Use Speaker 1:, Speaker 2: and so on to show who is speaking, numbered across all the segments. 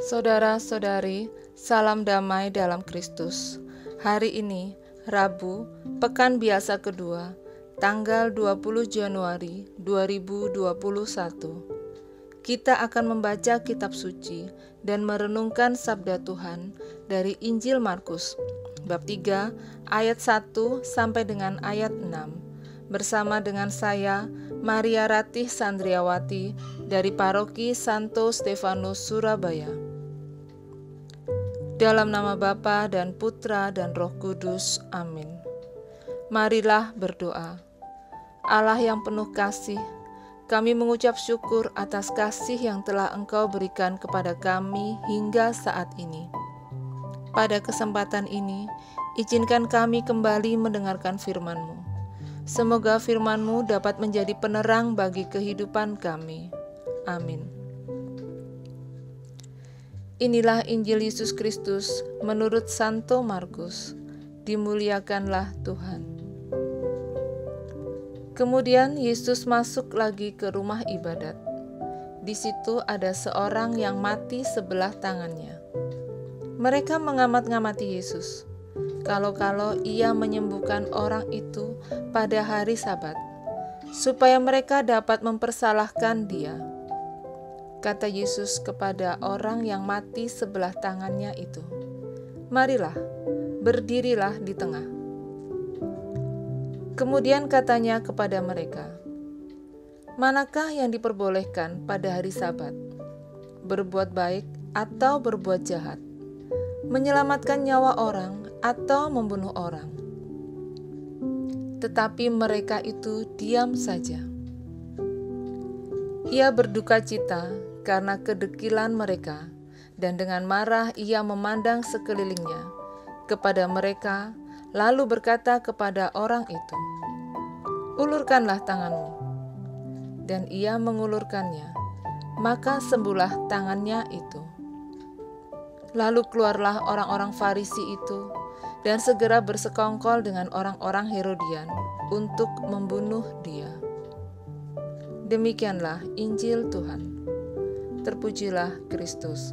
Speaker 1: Saudara-saudari, salam damai dalam Kristus. Hari ini, Rabu, pekan biasa kedua, tanggal 20 Januari 2021. Kita akan membaca kitab suci dan merenungkan sabda Tuhan dari Injil Markus, bab 3, ayat 1 sampai dengan ayat 6. Bersama dengan saya, Maria Ratih Sandriawati dari Paroki Santo Stefanus, Surabaya. Dalam nama Bapa dan Putra dan Roh Kudus, amin. Marilah berdoa. Allah yang penuh kasih, kami mengucap syukur atas kasih yang telah Engkau berikan kepada kami hingga saat ini. Pada kesempatan ini, izinkan kami kembali mendengarkan firman-Mu. Semoga firman-Mu dapat menjadi penerang bagi kehidupan kami. Amin. Inilah Injil Yesus Kristus menurut Santo Markus. Dimuliakanlah Tuhan. Kemudian Yesus masuk lagi ke rumah ibadat. Di situ ada seorang yang mati sebelah tangannya. Mereka mengamat-ngamati Yesus, kalau-kalau ia menyembuhkan orang itu pada hari Sabat, supaya mereka dapat mempersalahkan dia. Kata Yesus kepada orang yang mati sebelah tangannya itu, "Marilah, berdirilah di tengah." Kemudian katanya kepada mereka, "Manakah yang diperbolehkan pada hari Sabat? Berbuat baik atau berbuat jahat? Menyelamatkan nyawa orang atau membunuh orang?" Tetapi mereka itu diam saja. Ia berduka cita karena kedekilan mereka, dan dengan marah ia memandang sekelilingnya kepada mereka, lalu berkata kepada orang itu, "Ulurkanlah tanganmu." Dan ia mengulurkannya, maka sembuhlah tangannya itu. Lalu keluarlah orang-orang Farisi itu, dan segera bersekongkol dengan orang-orang Herodian untuk membunuh dia. Demikianlah Injil Tuhan. Terpujilah Kristus.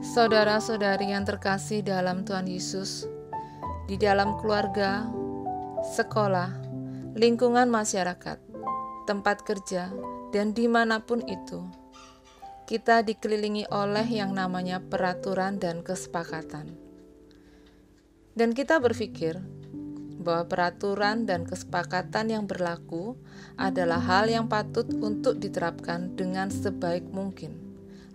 Speaker 1: Saudara-saudari yang terkasih dalam Tuhan Yesus, di dalam keluarga, sekolah, lingkungan masyarakat, tempat kerja, dan dimanapun itu, kita dikelilingi oleh yang namanya peraturan dan kesepakatan. Dan kita berpikir bahwa peraturan dan kesepakatan yang berlaku adalah hal yang patut untuk diterapkan dengan sebaik mungkin,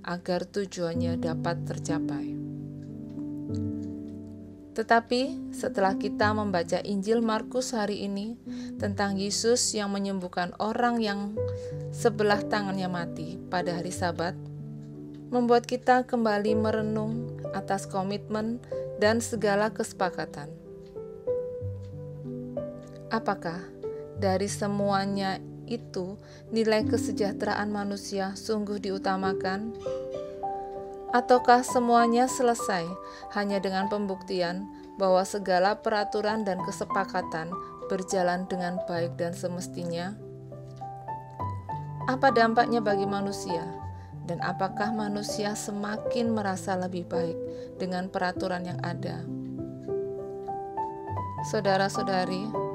Speaker 1: agar tujuannya dapat tercapai. Tetapi setelah kita membaca Injil Markus hari ini tentang Yesus yang menyembuhkan orang yang sebelah tangannya mati pada hari Sabat, membuat kita kembali merenung atas komitmen dan segala kesepakatan. Apakah dari semuanya itu nilai kesejahteraan manusia sungguh diutamakan? Ataukah semuanya selesai hanya dengan pembuktian bahwa segala peraturan dan kesepakatan berjalan dengan baik dan semestinya? Apa dampaknya bagi manusia? Dan apakah manusia semakin merasa lebih baik dengan peraturan yang ada? Saudara-saudari,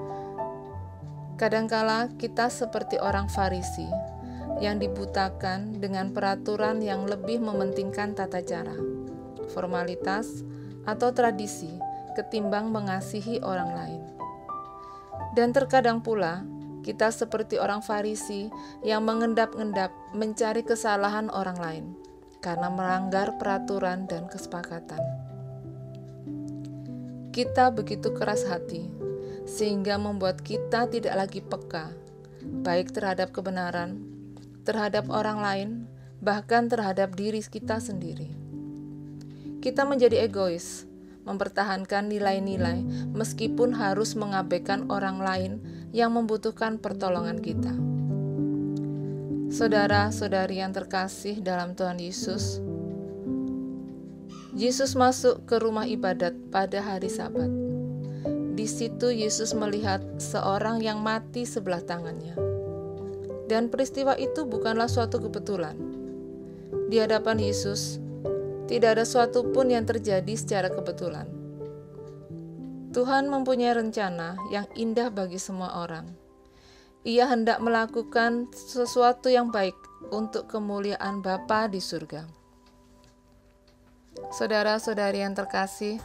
Speaker 1: kadangkala kita seperti orang Farisi yang dibutakan dengan peraturan yang lebih mementingkan tata cara, formalitas, atau tradisi ketimbang mengasihi orang lain. Dan terkadang pula kita seperti orang Farisi yang mengendap-endap mencari kesalahan orang lain karena melanggar peraturan dan kesepakatan. Kita begitu keras hati sehingga membuat kita tidak lagi peka, baik terhadap kebenaran, terhadap orang lain, bahkan terhadap diri kita sendiri. Kita menjadi egois, mempertahankan nilai-nilai meskipun harus mengabaikan orang lain yang membutuhkan pertolongan kita. Saudara-saudari yang terkasih dalam Tuhan Yesus, Yesus masuk ke rumah ibadat pada hari Sabat. Di situ Yesus melihat seorang yang mati sebelah tangannya. dan peristiwa itu bukanlah suatu kebetulan. Di hadapan Yesus, tidak ada suatu pun yang terjadi secara kebetulan. Tuhan mempunyai rencana yang indah bagi semua orang. Ia hendak melakukan sesuatu yang baik untuk kemuliaan Bapa di surga. Saudara-saudari yang terkasih,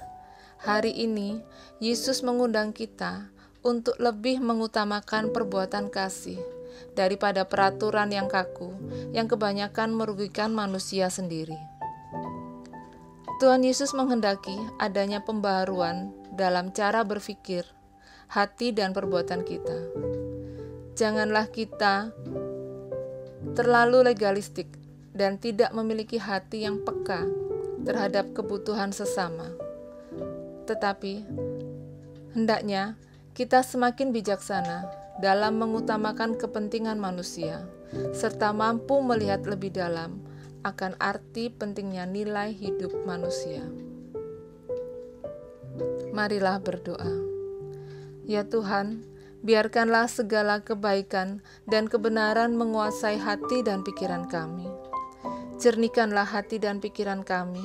Speaker 1: hari ini Yesus mengundang kita untuk lebih mengutamakan perbuatan kasih daripada peraturan yang kaku yang kebanyakan merugikan manusia sendiri. Tuhan Yesus menghendaki adanya pembaharuan dalam cara berpikir, hati, dan perbuatan kita. Janganlah kita terlalu legalistik dan tidak memiliki hati yang peka terhadap kebutuhan sesama. Tetapi, hendaknya kita semakin bijaksana dalam mengutamakan kepentingan manusia, serta mampu melihat lebih dalam akan arti pentingnya nilai hidup manusia. Marilah berdoa. Ya Tuhan, biarkanlah segala kebaikan dan kebenaran menguasai hati dan pikiran kami. Jernihkanlah hati dan pikiran kami,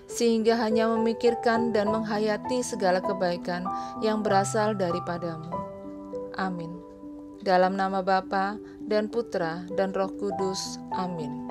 Speaker 1: sehingga hanya memikirkan dan menghayati segala kebaikan yang berasal daripadamu. Amin. Dalam nama Bapa dan Putra dan Roh Kudus. Amin.